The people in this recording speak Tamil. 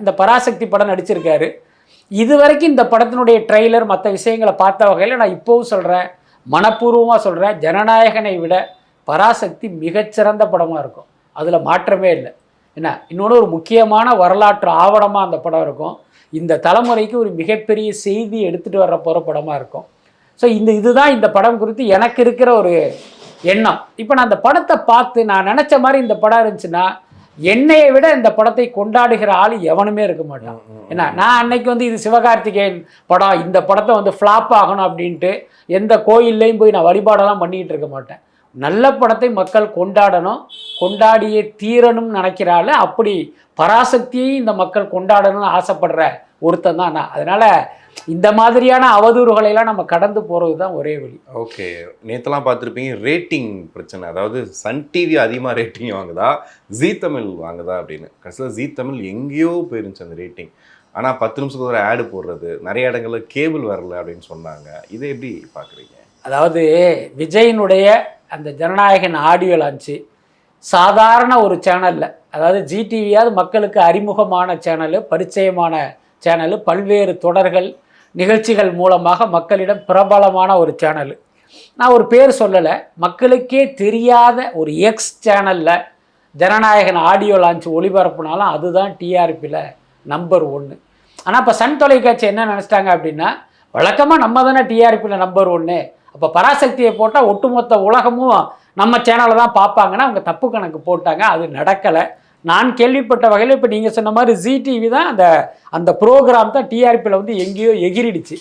இந்த பராசக்தி படம் நடிச்சிருக்காரு. இது வரைக்கும் இந்த படத்தினுடைய ட்ரெய்லர் மற்ற விஷயங்களை பார்த்த வகையில் நான் இப்போவும் சொல்கிறேன், மனப்பூர்வமாக சொல்கிறேன், ஜனநாயகனை விட பராசக்தி மிகச்சிறந்த படமாக இருக்கும். அதில் மாற்றமே இல்லை. என்ன இன்னொன்று ஒரு முக்கியமான வரலாற்று ஆவணமாக அந்த படம் இருக்கும். இந்த தலைமுறைக்கு ஒரு மிகப்பெரிய செய்தி எடுத்துகிட்டு வர போகிற படமாக இருக்கும். ஸோ இதுதான் இந்த படம் குறித்து எனக்கு இருக்கிற ஒரு எண்ணம். இப்போ நான் அந்த படத்தை பார்த்து நான் நினச்ச மாதிரி இந்த படம் இருந்துச்சுன்னா என்னையை விட இந்த படத்தை கொண்டாடுகிற ஆள் எவனுமே இருக்க மாட்டான். ஏன்னா நான் அன்னைக்கு இது சிவகார்த்திகேயன் படம், இந்த படத்தை ஃப்ளாப் ஆகணும் அப்படின்ட்டு எந்த கோயில்லையும் போய் நான் வழிபாடெல்லாம் பண்ணிக்கிட்டு இருக்க மாட்டேன். நல்ல படத்தை மக்கள் கொண்டாடணும், கொண்டாடியே தீரணும்னு நினைக்கிறாள். அப்படி பராசக்தியையும் இந்த மக்கள் கொண்டாடணும்னு ஆசைப்படுற ஒருத்தன் தான் நான். அதனால் இந்த மாதிரியான அவதூறுகளையெல்லாம் நம்ம கடந்து போகிறது தான் ஒரே வழி. ஓகே, நேற்றுலாம் பார்த்துருப்பீங்க ரேட்டிங் பிரச்சனை, அதாவது சன் டிவி அதிகமாக ரேட்டிங் வாங்குதா ஜீ தமிழ் வாங்குதா அப்படின்னு. கடைசியில் ஜீ தமிழ் எங்கேயோ போயிருந்துச்சு அந்த ரேட்டிங். ஆனால் 10 நிமிஷத்துக்கு ஒரு ஆடு போடுறது, நிறைய இடங்களில் கேபிள் வரல அப்படின்னு சொன்னாங்க. இதை எப்படி பார்க்குறீங்க? அதாவது விஜயினுடைய அந்த ஜனநாயகன் ஆடியோ லான்ச்சு சாதாரண ஒரு சேனலில், அதாவது ஜீ டிவியாவது மக்களுக்கு அறிமுகமான சேனலு, பரிச்சயமான சேனலு, பல்வேறு தொடர்கள் நிகழ்ச்சிகள் மூலமாக மக்களிடம் பிரபலமான ஒரு சேனலு. நான் ஒரு பேர் சொல்லலை, மக்களுக்கே தெரியாத ஒரு எக்ஸ் சேனலில் ஜனநாயகன் ஆடியோ லான்ச் ஒளிபரப்புனாலும் அதுதான் டிஆர்பியில் நம்பர் 1. ஆனால் இப்போ சன் தொலைக்காட்சி என்ன நினச்சிட்டாங்க அப்படின்னா, வழக்கமாக நம்ம தானே டிஆர்பியில் நம்பர் 1, அப்போ பராசக்தியை போட்டால் ஒட்டுமொத்த உலகமும் நம்ம சேனலை தான் பார்ப்பாங்கன்னா அவங்க தப்பு கணக்கு போட்டாங்க. அது நடக்கலை. நான் கேள்விப்பட்ட வகையில் இப்போ நீங்கள் சொன்ன மாதிரி ஜீ டிவி தான் அந்த ப்ரோக்ராம் தான் டிஆர்பியில் எங்கேயோ எகிரிடுச்சு.